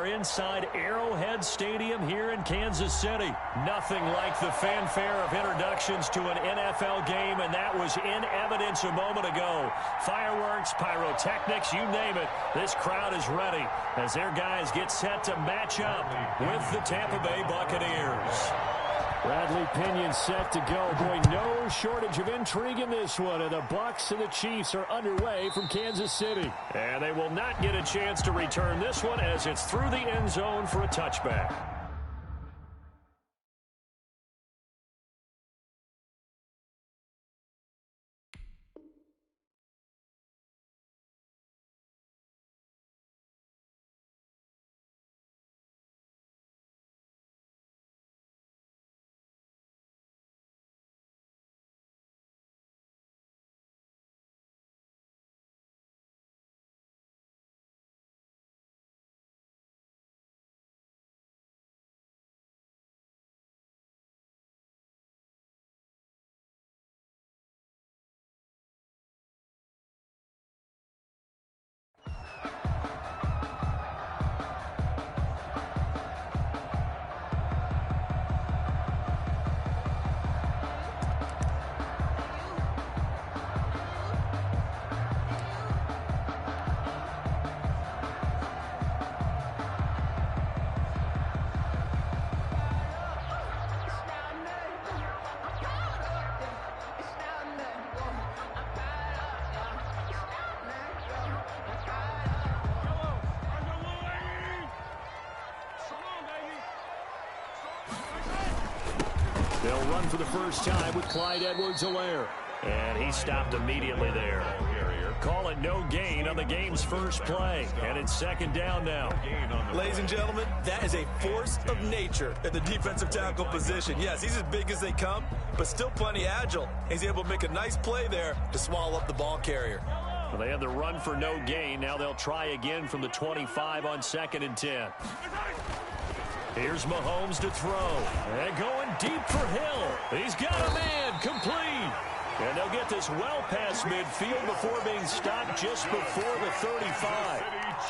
inside Arrowhead Stadium here in Kansas City. Nothing like the fanfare of introductions to an NFL game, and that was in evidence a moment ago. Fireworks, pyrotechnics, you name it. This crowd is ready as their guys get set to match up with the Tampa Bay Buccaneers. Bradley Pinion set to go. Boy, no shortage of intrigue in this one. And the Bucs and the Chiefs are underway from Kansas City. And they will not get a chance to return this one as it's through the end zone for a touchback. They'll run for the first time with Clyde Edwards-Helaire. And he stopped immediately there. Call it no gain on the game's first play. And it's second down now. Ladies and gentlemen, that is a force of nature at the defensive tackle position. Yes, he's as big as they come, but still plenty agile. He's able to make a nice play there to swallow up the ball carrier. Well, they had the run for no gain. Now they'll try again from the 25 on 2nd and 10. Here's Mahomes to throw. And going deep for Hill. He's got a man complete. And they'll get this well past midfield before being stopped just before the 35.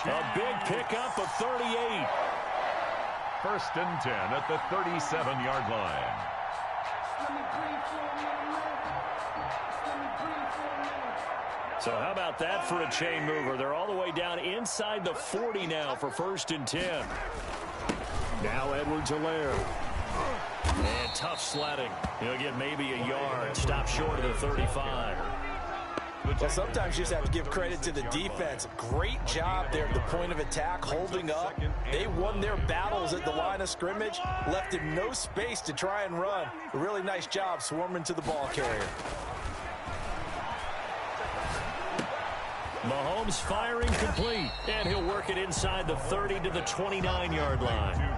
A big pickup of 38. 1st and 10 at the 37-yard line. So how about that for a chain mover? They're all the way down inside the 40 now for 1st and 10. Now Edwards-Helaire. And tough sledding. He'll get maybe a yard. Stop short of the 35. Well, sometimes you just have to give credit to the defense. Great job there at the point of attack, holding up. They won their battles at the line of scrimmage, left him no space to try and run. A really nice job swarming to the ball carrier. Mahomes firing complete, and he'll work it inside the 30 to the 29-yard line.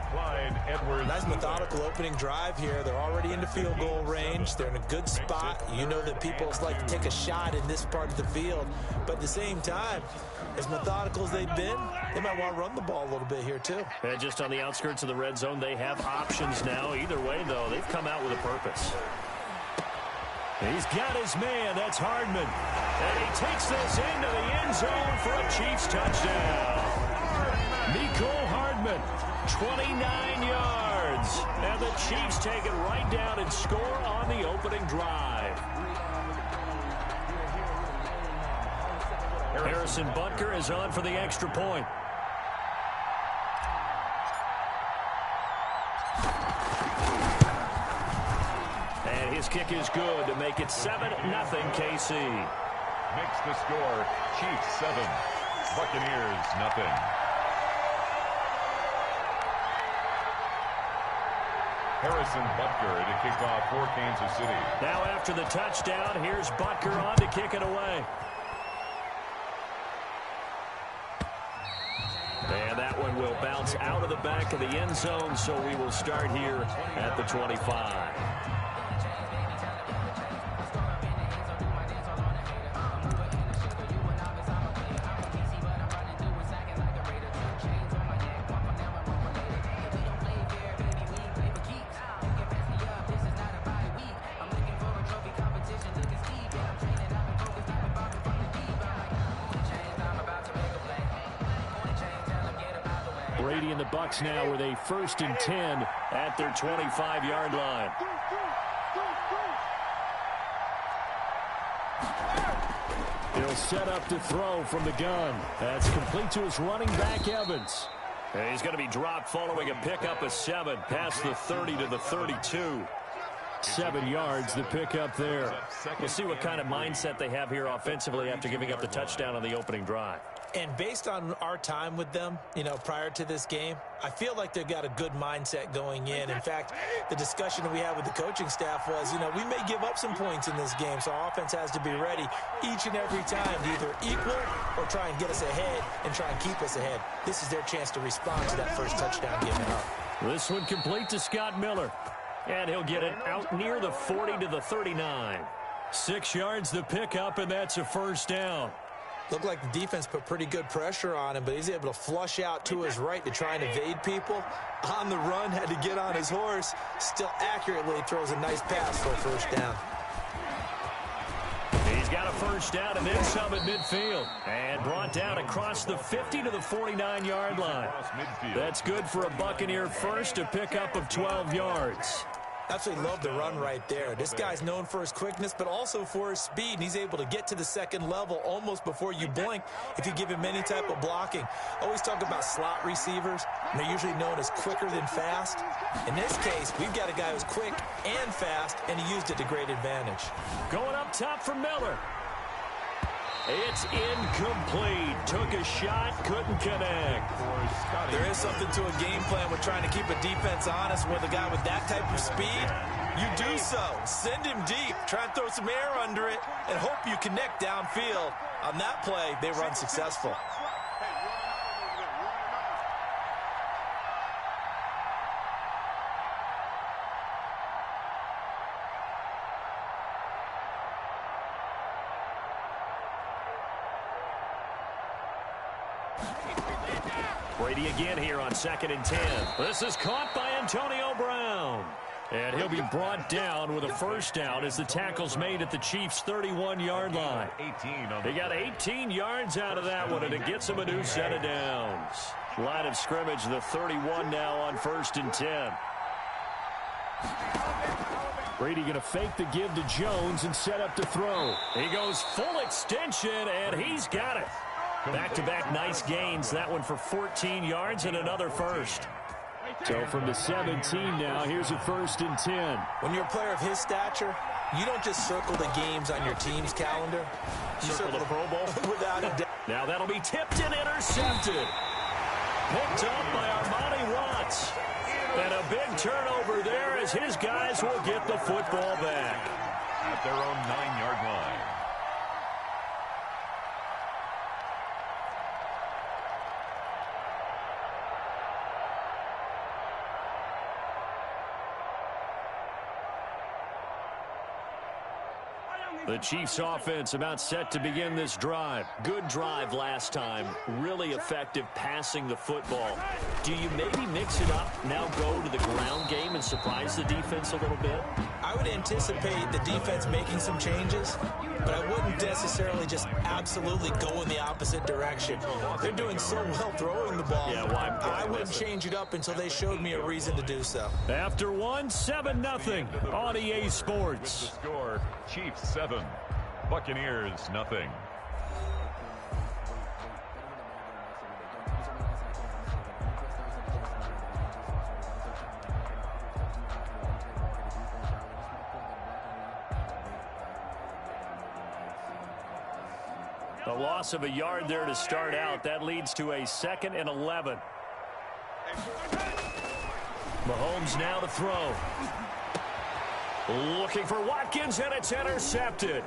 Nice methodical opening drive here. They're already into field goal range. They're in a good spot. You know that people like to take a shot in this part of the field, but at the same time, as methodical as they've been, they might want to run the ball a little bit here too. And just on the outskirts of the red zone, they have options now. Either way, though, they've come out with a purpose. He's got his man. That's Hardman. And he takes this into the end zone for a Chiefs touchdown. Mecole Hardman, 29 yards. And the Chiefs take it right down and score on the opening drive. Harrison Butker is on for the extra point. And his kick is good to make it 7-0 KC. Makes the score Chiefs 7, Buccaneers 0. Harrison Butker to kick off for Kansas City. Now after the touchdown, here's Butker on to kick it away. And that one will bounce out of the back of the end zone, so we will start here at the 25. Brady and the Bucs now with a 1st and 10 at their 25-yard line. He'll set up to throw from the gun. That's complete to his running back, Evans. And he's going to be dropped following a pickup of 7 past the 30 to the 32. 7 yards, the pickup there. We'll see what kind of mindset they have here offensively after giving up the touchdown on the opening drive. And based on our time with them, prior to this game, I feel like they've got a good mindset going in. In fact, the discussion that we had with the coaching staff was, we may give up some points in this game, so our offense has to be ready each and every time to either equal or try and get us ahead and try and keep us ahead. This is their chance to respond to that first touchdown given up. This one complete to Scott Miller. And he'll get it out near the 40 to the 39. 6 yards the pickup, and that's a 1st down. Looked like the defense put pretty good pressure on him, but he's able to flush out to his right to try and evade people. On the run, had to get on his horse. Still accurately throws a nice pass for a 1st down. He's got a 1st down and then some at midfield. And brought down across the 50 to the 49-yard line. That's good for a Buccaneer first, a pickup of 12 yards. Absolutely love the run right there. This guy's known for his quickness, but also for his speed. And he's able to get to the second level almost before you blink if you give him any type of blocking. Always talk about slot receivers, and they're usually known as quicker than fast. In this case, we've got a guy who's quick and fast, and he used it to great advantage. Going up top for Miller. It's incomplete. Took a shot, couldn't connect. There is something to a game plan with trying to keep a defense honest with a guy with that type of speed. You do so. Send him deep. Try and throw some air under it and hope you connect downfield. On that play, they were unsuccessful. Brady again here on 2nd and 10. This is caught by Antonio Brown. And he'll be brought down with a 1st down as the tackle's made at the Chiefs' 31-yard line. He got 18 yards out of that one, and it gets him a new set of downs. Line of scrimmage, the 31 now on 1st and 10. Brady going to fake the give to Jones and set up to throw. He goes full extension, and he's got it. Back-to-back nice gains. That one for 14 yards and another 1st. So from the 17 now, here's a 1st and 10. When you're a player of his stature, you don't just circle the games on your team's calendar. You circle the Pro Bowl without a doubt. Now that'll be tipped and intercepted. Picked up by Armani Watts. And a big turnover there as his guys will get the football back. At their own 9-yard line. The Chiefs offense about set to begin this drive. Good drive last time. Really effective passing the football. Do you maybe mix it up, now go to the ground game and surprise the defense a little bit? I would anticipate the defense making some changes, but I wouldn't necessarily just absolutely go in the opposite direction. They're doing so well throwing the ball. Yeah, why I wouldn't change it up until they showed me a reason to do so. After one, 7-0 on EA Sports. With the score, Chiefs 7, Buccaneers 0. A loss of a yard there to start out. That leads to a 2nd and 11. Mahomes now to throw. Looking for Watkins, and it's intercepted.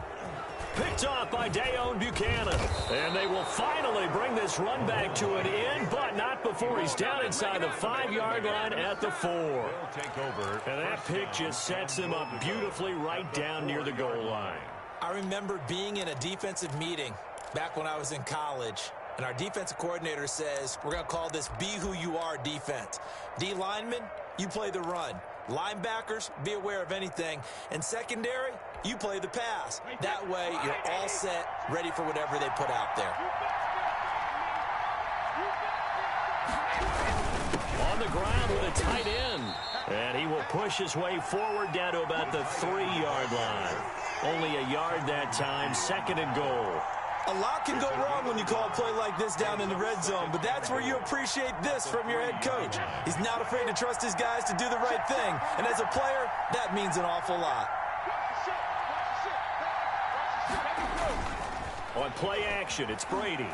Picked off by Dayon Buchanan. And they will finally bring this run back to an end, but not before he's down inside the 5-yard line at the 4. And that pick just sets him up beautifully right down near the goal line. I remember being in a defensive meeting back when I was in college, and our defensive coordinator says, we're going to call this Be Who You Are defense. D linemen, you play the run. Linebackers, be aware of anything. And secondary, you play the pass. That way, you're all set, ready for whatever they put out there. ground with a tight end. And he will push his way forward down to about the 3-yard line. Only a yard that time, 2nd and goal. A lot can go wrong when you call a play like this down in the red zone, but that's where you appreciate this from your head coach. He's not afraid to trust his guys to do the right thing, and as a player, that means an awful lot. On play action, it's Brady.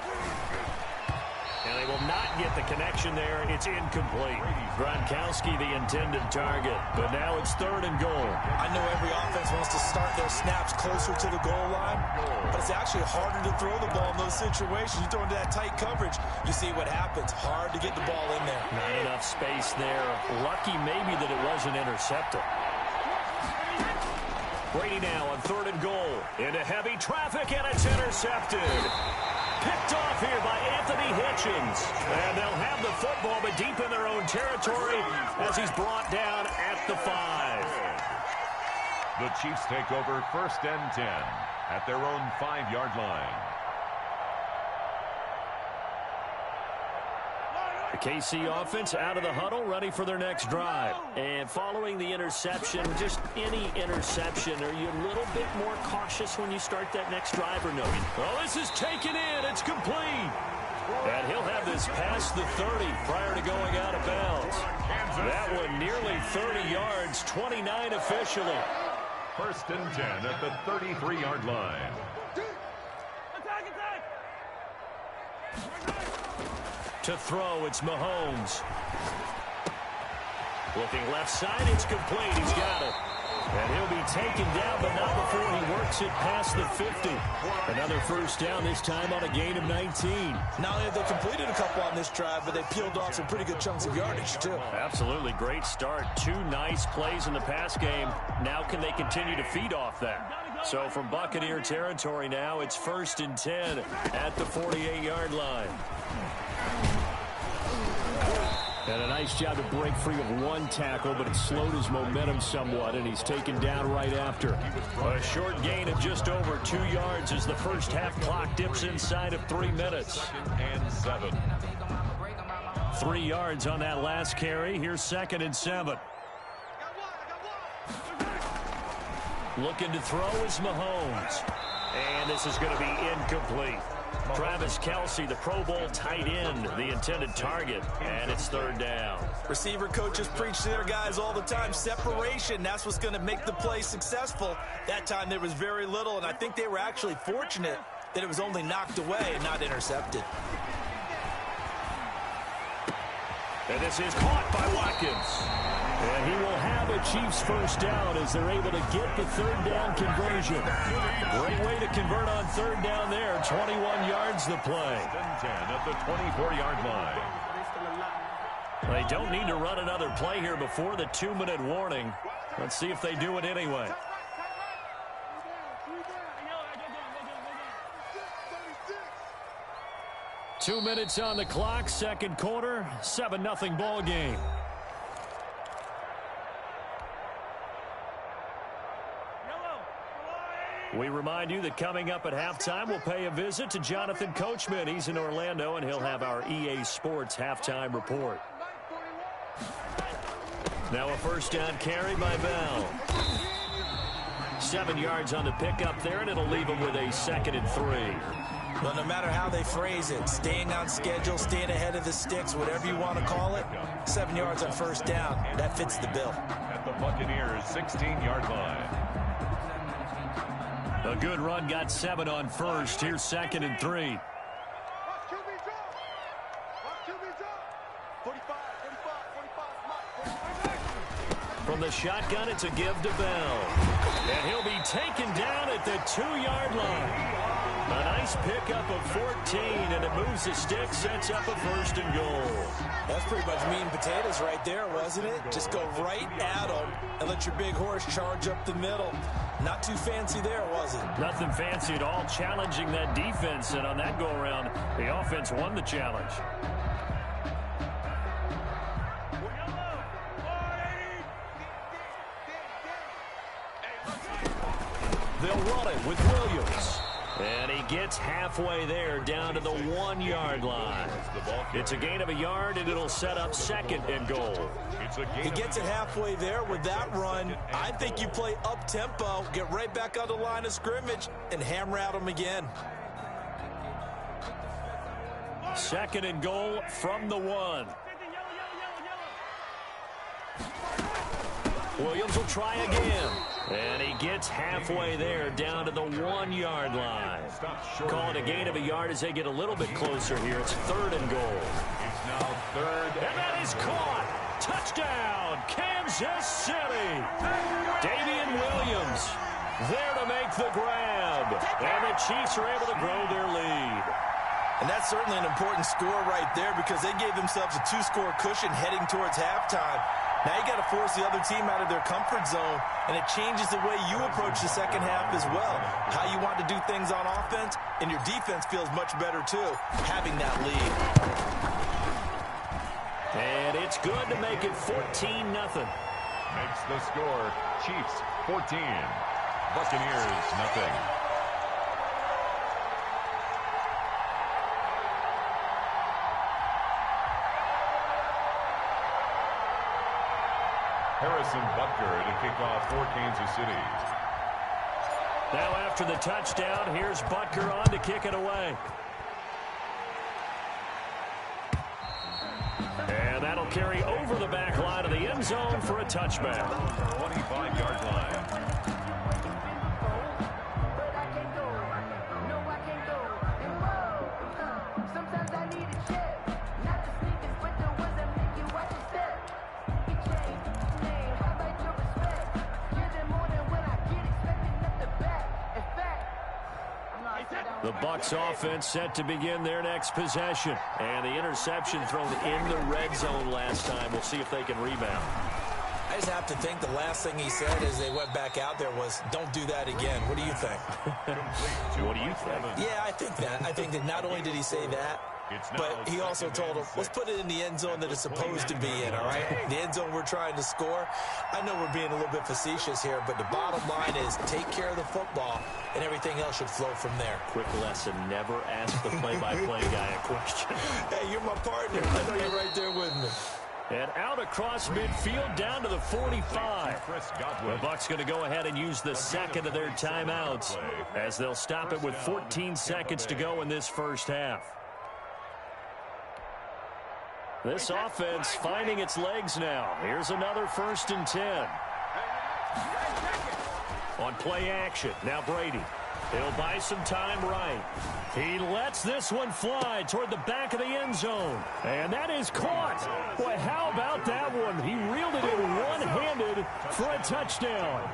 And they will not get the connection there. It's incomplete. Gronkowski, the intended target. But now it's 3rd and goal. I know every offense wants to start their snaps closer to the goal line, but it's actually harder to throw the ball in those situations. You throw into that tight coverage, you see what happens. Hard to get the ball in there. Not enough space there. Lucky maybe that it wasn't intercepted. Brady now on 3rd and goal. Into heavy traffic, and it's intercepted. Picked off here by Anthony Hitchens. And they'll have the football, but deep in their own territory as he's brought down at the 5. The Chiefs take over 1st and 10 at their own 5-yard line. The KC offense out of the huddle, ready for their next drive. And following the interception, just any interception, are you a little bit more cautious when you start that next drive or no? Oh, this is taken in. It's complete. And he'll have this past the 30 prior to going out of bounds. That one nearly 30 yards, 29 officially. 1st and 10 at the 33-yard line. To throw, it's Mahomes. Looking left side, it's complete. He's got it. And he'll be taken down, but not before he works it past the 50. Another 1st down, this time on a gain of 19. Not only have they completed a couple on this drive, but they peeled off some pretty good chunks of yardage, too. Absolutely great start. 2 nice plays in the pass game. Now can they continue to feed off that? So from Buccaneer territory now, it's 1st and 10 at the 48-yard line. And a nice job to break free of 1 tackle, but it slowed his momentum somewhat, and he's taken down right after. A short gain of just over 2 yards as the first half clock dips inside of 3 minutes. And 7. 3 yards on that last carry. Here's 2nd and 7. Looking to throw is Mahomes. And this is going to be incomplete. Travis Kelce, the Pro Bowl tight end, the intended target, and it's 3rd down. Receiver coaches preach to their guys all the time. Separation, that's what's going to make the play successful. That time there was very little, and I think they were actually fortunate that it was only knocked away and not intercepted. And this is caught by Watkins. And he will have a Chiefs 1st down as they're able to get the 3rd down conversion. Great way to convert on 3rd down there. 21 yards the play. 10 at the 24-yard line. They don't need to run another play here before the 2-minute warning. Let's see if they do it anyway. Two minutes on the clock, 2nd quarter, 7-0 ball game. We remind you that coming up at halftime, we'll pay a visit to Jonathan Coachman. He's in Orlando, and he'll have our EA Sports halftime report. Now a 1st down carry by Bell. 7 yards on the pickup there, and it'll leave him with a 2nd and 3. Well, no matter how they phrase it, staying on schedule, staying ahead of the sticks, whatever you want to call it, 7 yards on 1st down, that fits the bill. At the Buccaneers' 16-yard line. A good run, got 7 on 1st. Here's 2nd and 3. From the shotgun, it's a give to Bell. And he'll be taken down at the 2-yard line. A nice pickup of 14, and it moves the stick, sets up a 1st and goal. That's pretty much meat and potatoes right there, wasn't it? Just go right at them and let your big horse charge up the middle. Not too fancy there, was it? Nothing fancy at all, challenging that defense, and on that go-around, the offense won the challenge. They'll run it with Williams. And he gets halfway there down to the 1-yard line. It's a gain of a yard, and it'll set up 2nd and goal. He gets it halfway there with that run. I think you play up-tempo, get right back on the line of scrimmage, and hammer at him again. 2nd and goal from the 1. Williams will try again. And he gets halfway there down to the 1-yard line. Call it a gain of a yard as they get a little bit closer here. It's 3rd and goal. It's now 3rd. And that is caught. Touchdown, Kansas City. Davian Williams there to make the grab. And the Chiefs are able to grow their lead. And that's certainly an important score right there because they gave themselves a 2-score cushion heading towards halftime. Now you got to force the other team out of their comfort zone, and it changes the way you approach the second half as well. How you want to do things on offense, and your defense feels much better too, having that lead. And it's good to make it 14-0. Makes the score Chiefs 14, Buccaneers nothing. Harrison Butker to kick off for Kansas City. Now after the touchdown, here's Butker on to kick it away. And that'll carry over the back line of the end zone for a touchback. 25-yard line. The Bucs offense set to begin their next possession. And the interception thrown in the red zone last time. We'll see if they can rebound. I just have to think the last thing he said as they went back out there was, don't do that again. What do you think? What do you think? Yeah, I think that. I think that not only did he say that, but he also told him, let's put it in the end zone that it's supposed to be in, all right? The end zone we're trying to score. I know we're being a little bit facetious here, but the bottom line is take care of the football, and everything else should flow from there. Quick lesson, never ask the play-by-play guy a question. Hey, you're my partner. I know you're right there with me. And out across midfield down to the 45. The Bucs going to go ahead and use the second of their timeouts as they'll stop it with 14 seconds to go in this first half. This offense finding its legs now. Here's another 1st and 10. On play action, now Brady. He'll buy some time right. He lets this one fly toward the back of the end zone. And that is caught. Boy, how about that one? He reeled it in one-handed for a touchdown.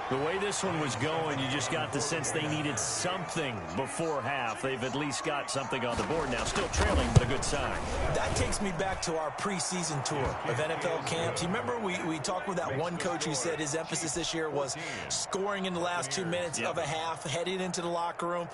The way this one was going, you just got the sense they needed something before half. They've at least got something on the board now. Still trailing, but a good sign. That takes me back to our preseason tour of NFL camps. You remember we talked with that one coach who said his emphasis this year was scoring in the last 2 minutes of a half, heading into the locker room.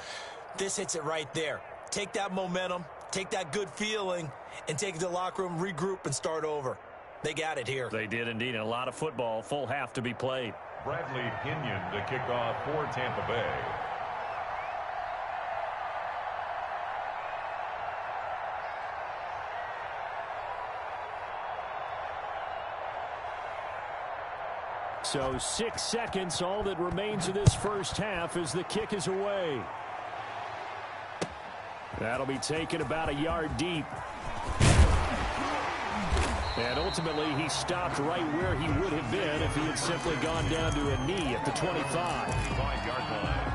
This hits it right there. Take that momentum, take that good feeling, and take it to the locker room, regroup, and start over. They got it here. They did indeed, and a lot of football, full half to be played. Bradley Pinion to kick off for Tampa Bay. So 6 seconds, all that remains of this first half as the kick is away. That'll be taken about a yard deep. And ultimately, he stopped right where he would have been if he had simply gone down to a knee at the 25. 5-yard line.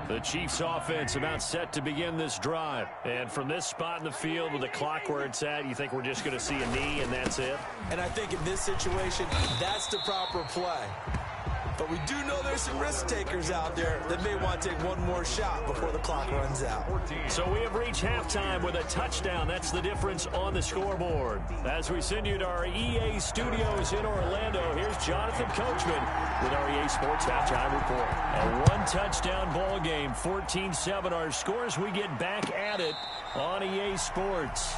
The Chiefs offense about set to begin this drive. And from this spot in the field with the clock where it's at, you think we're just going to see a knee and that's it? And I think in this situation, that's the proper play. But we do know there's some risk takers out there that may want to take one more shot before the clock runs out. So we have reached halftime with a touchdown. That's the difference on the scoreboard. As we send you to our EA studios in Orlando, here's Jonathan Coachman with our EA Sports Halftime Report. A one-touchdown ball game, 14-7 our scores. We get back at it on EA Sports.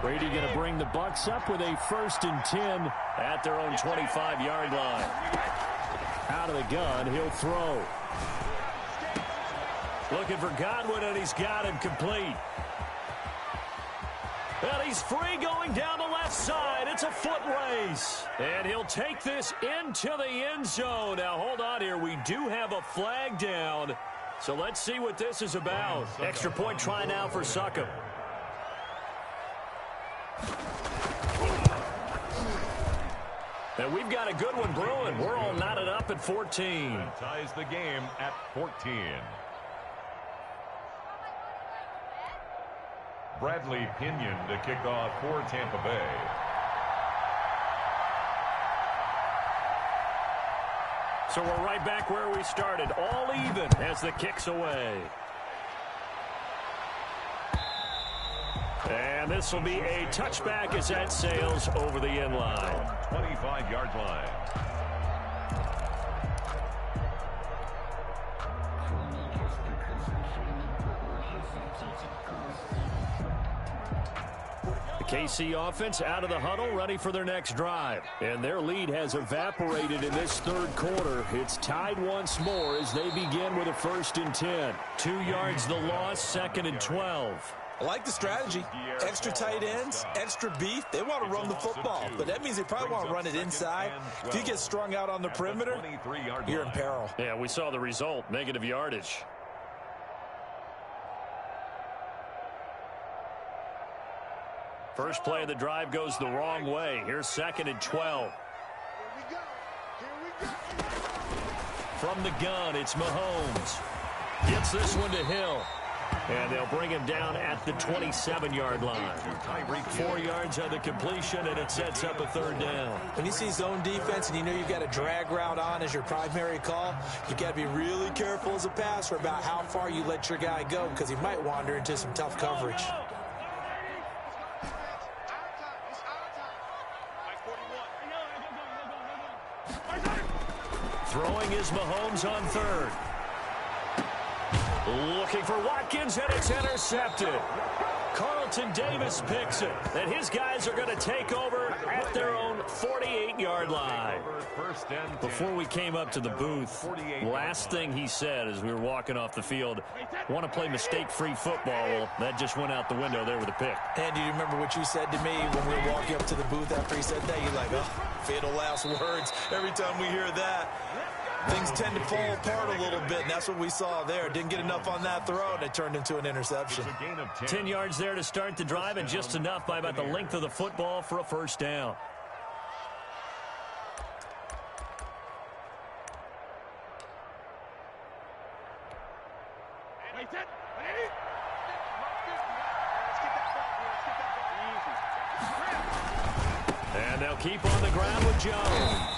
Brady going to bring the Bucs up with a 1st and 10 at their own 25-yard line. Out of the gun, he'll throw. Looking for Godwin, and he's got him complete. And he's free going down the left side. It's a foot race. And he'll take this into the end zone. Now, hold on here. We do have a flag down. So let's see what this is about. Extra point try now for Succop. And we've got a good one brewing. We're all knotted up at 14. That ties the game at 14. Bradley Pinion to kick off for Tampa Bay. So we're right back where we started, all even as the kick's away. And this will be a touchback as that sails over the end line. 25-yard line. The KC offense out of the huddle, ready for their next drive. And their lead has evaporated in this 3rd quarter. It's tied once more as they begin with a 1st and 10. 2 yards the loss, 2nd and 12. I like the strategy. Extra tight ends, extra beef. They want to run the football, but that means they probably want to run it inside. If you get strung out on the perimeter, you're in peril. Yeah, we saw the result, negative yardage. First play of the drive goes the wrong way. Here's 2nd and 12. From the gun, it's Mahomes. Gets this one to Hill. And they'll bring him down at the 27-yard line. 4 yards on the completion, and it sets up a 3rd down. When you see zone defense and you know you've got a drag route on as your primary call, you've got to be really careful as a passer about how far you let your guy go because he might wander into some tough coverage. Throwing is Mahomes on 3rd. Looking for Watkins, and it's intercepted. Carlton Davis picks it, and his guys are going to take over at their own 48-yard line. Before we came up to the booth, last thing he said as we were walking off the field, want to play mistake-free football. Well, that just went out the window there with a pick. And do you remember what you said to me when we were walking up to the booth after he said that? You're like, oh, fatal last words. Every time we hear that, things tend to fall apart a little bit, and that's what we saw there. Didn't get enough on that throw, and it turned into an interception. 10 yards there to start the drive, and just enough by about the length of the football for a 1st down. And they'll keep on the ground with Jones.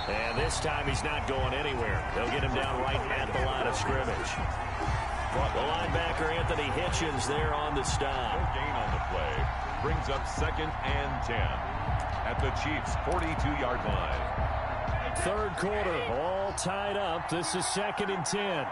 And this time he's not going anywhere. They'll get him down right at the line of scrimmage. The linebacker, Anthony Hitchens, there on the stop. No gain on the play. Brings up 2nd and 10 at the Chiefs' 42-yard line. 3rd quarter, all tied up. This is 2nd and 10.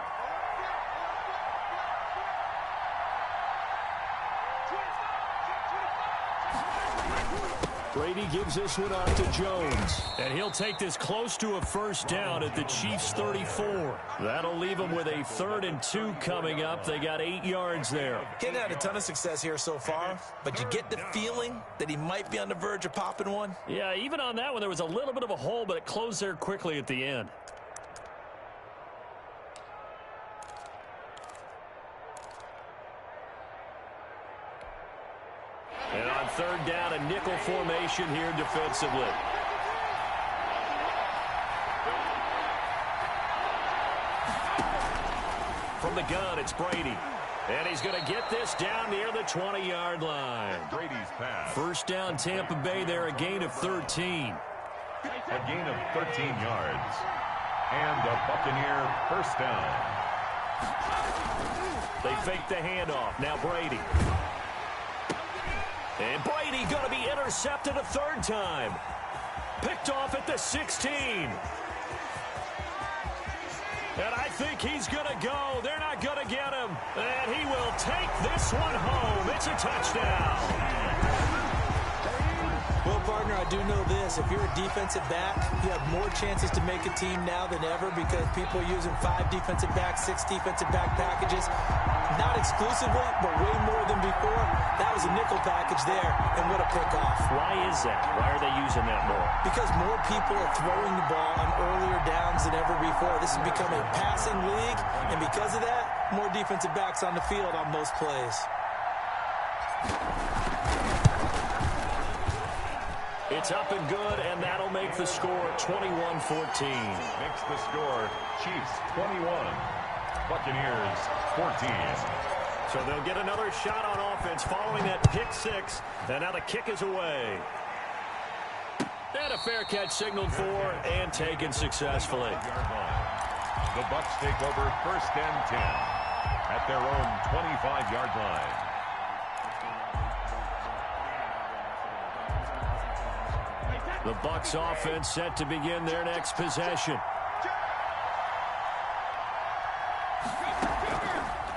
Brady gives this one off to Jones. And he'll take this close to a 1st down at the Chiefs' 34. That'll leave them with a 3rd and 2 coming up. They got 8 yards there. He hasn't had a ton of success here so far, but you get the feeling that he might be on the verge of popping one. Yeah, even on that one, there was a little bit of a hole, but it closed there quickly at the end. And on 3rd down, a nickel formation here defensively. From the gun, it's Brady. And he's going to get this down near the 20-yard line. Brady's pass. 1st down, Tampa Bay there, a gain of 13. A gain of 13 yards. And a Buccaneer 1st down. They fake the handoff. Now Brady. And Brady going to be intercepted a 3rd time. Picked off at the 16. And I think he's going to go. They're not going to get him. And he will take this one home. It's a touchdown. partner, I do know this. If you're a defensive back, you have more chances to make a team now than ever because people are using 5 defensive backs, 6 defensive back packages. Not exclusively, but way more than before. That was a nickel package there, and what a pick-off. Why is that? Why are they using that more? Because more people are throwing the ball on earlier downs than ever before. This has become a passing league, and because of that, more defensive backs on the field on most plays. It's up and good, and that'll make the score 21-14. Makes the score Chiefs 21, Buccaneers 14. So they'll get another shot on offense following that pick 6, and now the kick is away. And a fair catch signaled for and taken successfully. The Bucs take over 1st and 10 at their own 25-yard line. The Bucs offense set to begin their next possession.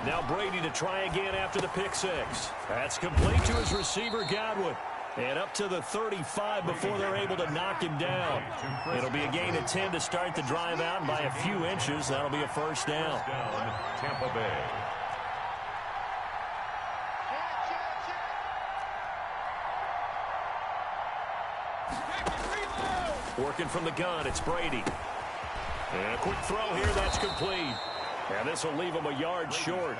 Now Brady to try again after the pick 6. That's complete to his receiver, Godwin. And up to the 35 before they're able to knock him down. It'll be a gain of 10 to start the drive out, and by a few inches, that'll be a first down. Tampa Bay. Working from the gun, it's Brady. And a quick throw here, that's complete. And this will leave him a yard short.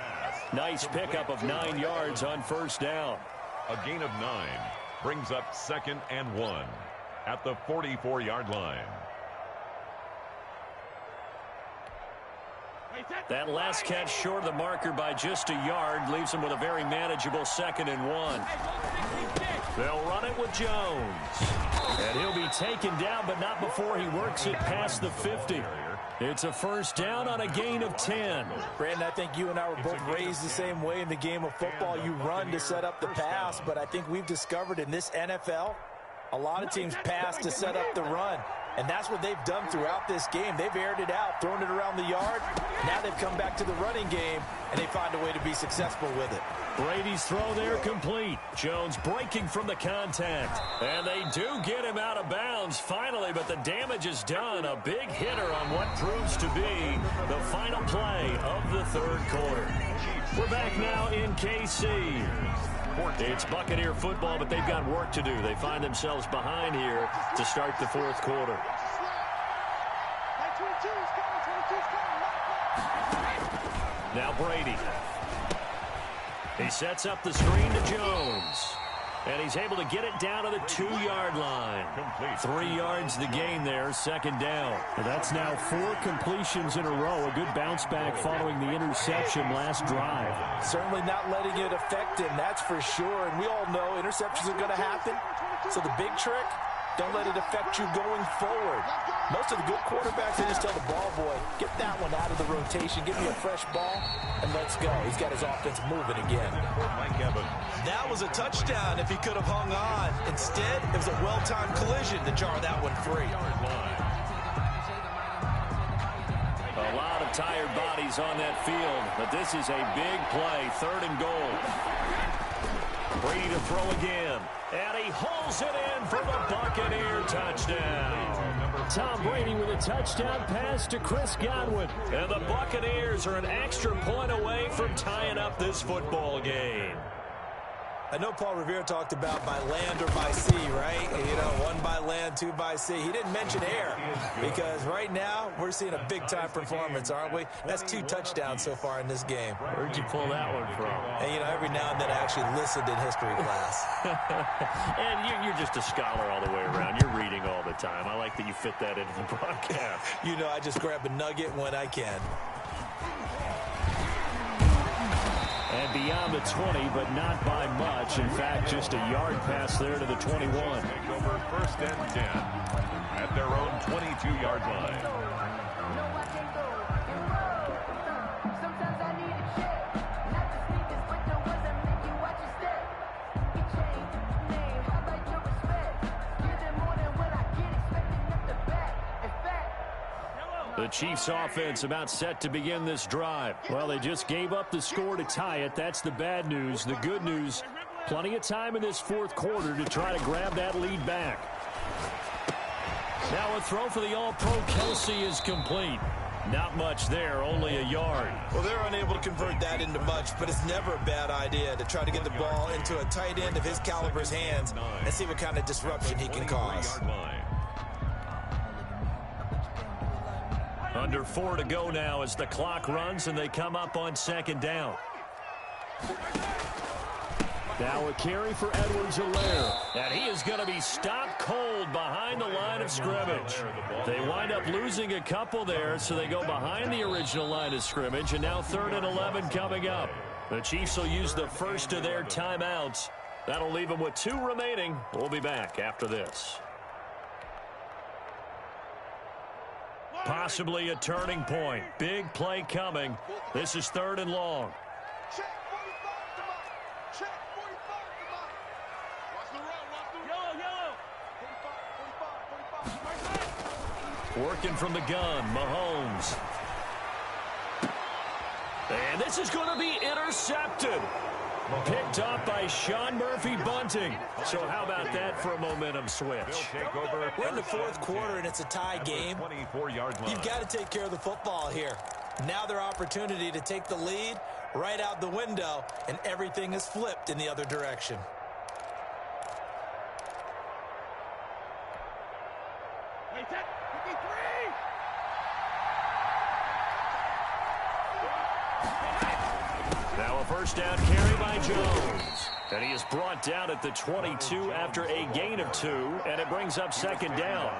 Nice pickup of 9 yards on first down. A gain of 9 brings up 2nd and 1 at the 44-yard line. That last catch short of the marker by just a yard leaves him with a very manageable 2nd and 1. They'll run it with Jones. And he'll be taken down, but not before he works it past the 50. It's a first down on a gain of 10. Brandon, I think you and I were both raised the same way in the game of football. You run to set up the pass, but I think we've discovered in this NFL, a lot of teams pass to set up the run. And that's what they've done throughout this game. They've aired it out, thrown it around the yard. Now they've come back to the running game, and they find a way to be successful with it. Brady's throw there complete. Jones breaking from the contact. And they do get him out of bounds finally, but the damage is done. A big hitter on what proves to be the final play of the 3rd quarter. We're back now in KC. It's Buccaneer football, but they've got work to do. They find themselves behind here to start the 4th quarter. Now Brady. He sets up the screen to Jones. And he's able to get it down to the 2-yard line. 3 yards the gain there, 2nd down. Well, that's now 4 completions in a row. A good bounce back following the interception last drive. Certainly not letting it affect him, that's for sure. And we all know interceptions are going to happen. So the big trick, don't let it affect you going forward. Most of the good quarterbacks, they just tell the ball boy, get that one out of the rotation, give me a fresh ball, and let's go. He's got his offense moving again. That was a touchdown if he could have hung on. Instead, it was a well-timed collision to jar that one free. A lot of tired bodies on that field, but this is a big play, 3rd and goal. Brady to throw again, and he hauls it in for the Buccaneer touchdown. Tom Brady with a touchdown pass to Chris Godwin. And the Buccaneers are an extra point away from tying up this football game. I know Paul Revere talked about by land or by sea, right? You know, 1 by land, 2 by sea. He didn't mention air because right now we're seeing a big-time performance, aren't we? That's 2 touchdowns so far in this game. Where'd you pull that one from? And, you know, every now and then I actually listened in history class. And you're just a scholar all the way around. You're reading all the time. I like that you fit that into the broadcast. You know, I just grab a nugget when I can. And beyond the 20, but not by much. In fact, just a yard pass there to the 21. Take over 1st and 10 at their own 22-yard line. The Chiefs offense about set to begin this drive. Well, they just gave up the score to tie it. That's the bad news. The good news, Plenty of time in this fourth quarter to try to grab that lead back. Now a throw for the All-Pro Kelsey is complete. Not much there, only a yard. Well, they're unable to convert that into much, but it's never a bad idea to try to get the ball into a tight end of his caliber's hands and see what kind of disruption he can cause. Under 4 to go now as the clock runs and they come up on second down. Now a carry for Edwards-Helaire. And he is going to be stopped cold behind the line of scrimmage. They wind up losing a couple there, so they go behind the original line of scrimmage, and now 3rd and 11 coming up. The Chiefs will use the first of their timeouts. That'll leave them with 2 remaining. We'll be back after this. Possibly a turning point. Big play coming. This is 3rd and long. Working from the gun, Mahomes. And this is going to be intercepted. Picked off by Sean Murphy-Bunting. So how about that for a momentum switch? We're in the fourth quarter, and it's a tie game. You've got to take care of the football here. Now their opportunity to take the lead right out the window, and everything is flipped in the other direction. Now a first down carry by Jones. And he is brought down at the 22 after a gain of 2, and it brings up second down.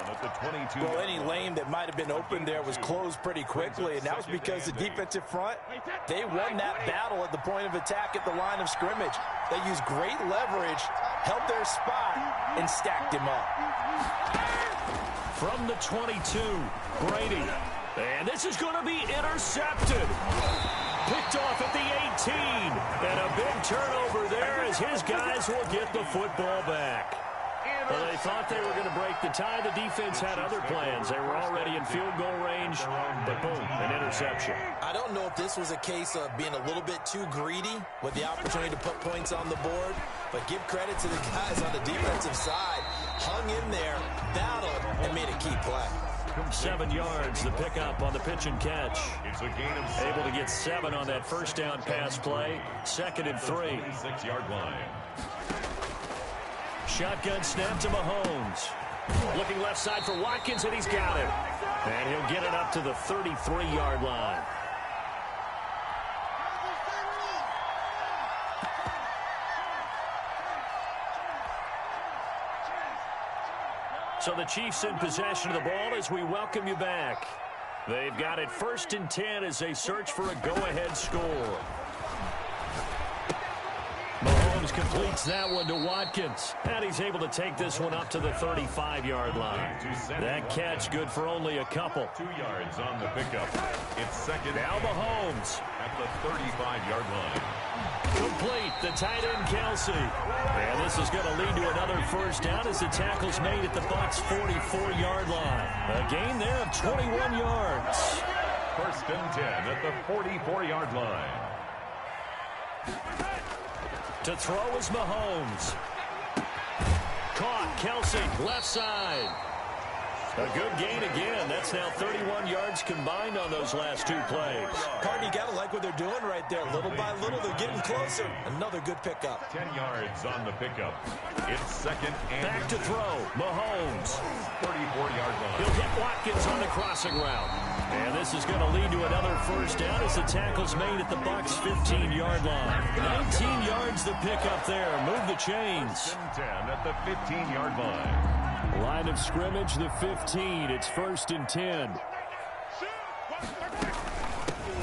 Well, any lane that might have been open there was closed pretty quickly, and that was because the defensive front, they won that battle at the point of attack at the line of scrimmage. They used great leverage, held their spot, and stacked him up. From the 22, Brady. And this is going to be intercepted. Picked off at the 18. And a big turnover there as his guys will get the football back. Well, they thought they were going to break the tie. The defense had other plans. They were already in field goal range, but boom, an interception. I don't know if this was a case of being a little bit too greedy with the opportunity to put points on the board, but give credit to the guys on the defensive side. Hung in there, battled, and made a key play. 7 yards, the pickup on the pitch and catch. It's a gain of 7. Able to get 7 on that first down pass play. 2nd and 3. 6-yard line. Shotgun snap to Mahomes. Looking left side for Watkins, and he's got it. And he'll get it up to the 33-yard line. So the Chiefs in possession of the ball as we welcome you back. They've got it 1st and 10 as they search for a go-ahead score. Mahomes completes that one to Watkins. And he's able to take this one up to the 35-yard line. That catch good for only a couple. 2 yards on the pickup. It's 2nd. Now Mahomes. At the 35-yard line. Complete, the tight end Kelsey. And this is going to lead to another first down as the tackle's made at the Bucs' 44-yard line. A gain there of 21 yards. 1st and 10 at the 44-yard line. To throw is Mahomes. Caught, Kelsey, left side. A good gain again. That's now 31 yards combined on those last 2 plays. Carter, you got to like what they're doing right there. Little by little, they're getting closer. Another good pickup. 10 yards on the pickup. It's 2nd and back to throw. Mahomes. 34-yard line. He'll get Watkins on the crossing route. And this is going to lead to another first down as the tackle's made at the Bucs' 15-yard line. 19 yards the pickup there. Move the chains. 10 at the 15-yard line. Line of scrimmage, the 15. It's 1st and 10.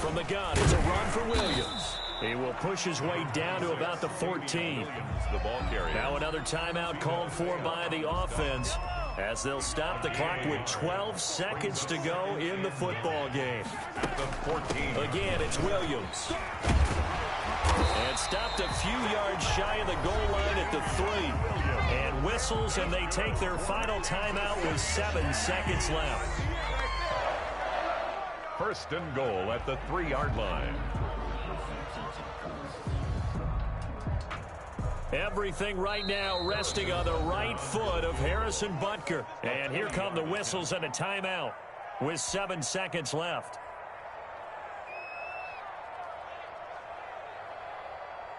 From the gun, it's a run for Williams. He will push his way down to about the 14. The ball carrier. Now another timeout called for by the offense as they'll stop the clock with 12 seconds to go in the football game. At the 14. Again, it's Williams. And stopped a few yards shy of the goal line at the 3. And whistles, and they take their final timeout with 7 seconds left. 1st and goal at the 3-yard line. Everything right now resting on the right foot of Harrison Butker. And here come the whistles and a timeout with 7 seconds left.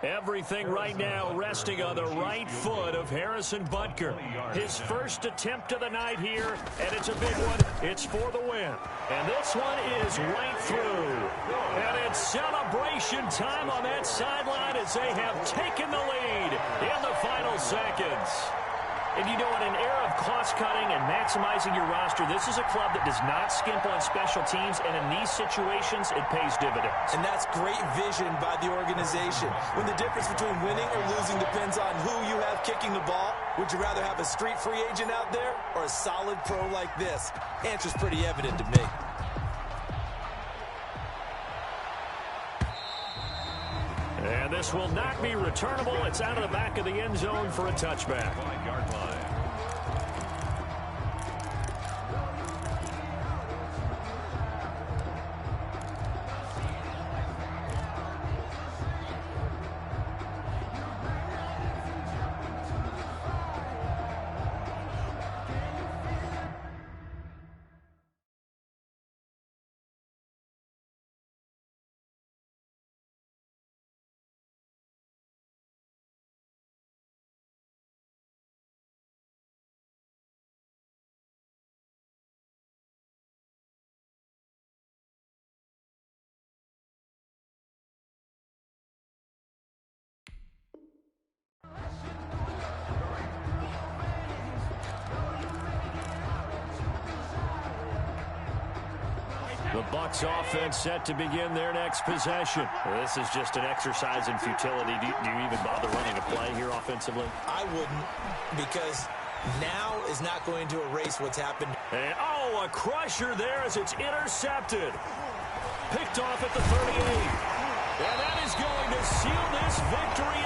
Everything right now resting on the right foot of Harrison Butker. His first attempt of the night here, and it's a big one. It's for the win. And this one is right through. And it's celebration time on that sideline as they have taken the lead in the final seconds. And you know, in an era of cost-cutting and maximizing your roster, this is a club that does not skimp on special teams, and in these situations, it pays dividends. And that's great vision by the organization. When the difference between winning or losing depends on who you have kicking the ball, would you rather have a street free agent out there or a solid pro like this? Answer's pretty evident to me. And this will not be returnable. It's out of the back of the end zone for a touchback. 5-yard line. The Bucs offense set to begin their next possession. Well, this is just an exercise in futility. Do you even bother running a play here offensively? I wouldn't, because now is not going to erase what's happened. And, oh, a crusher there as it's intercepted. Picked off at the 38. And that is going to seal this victory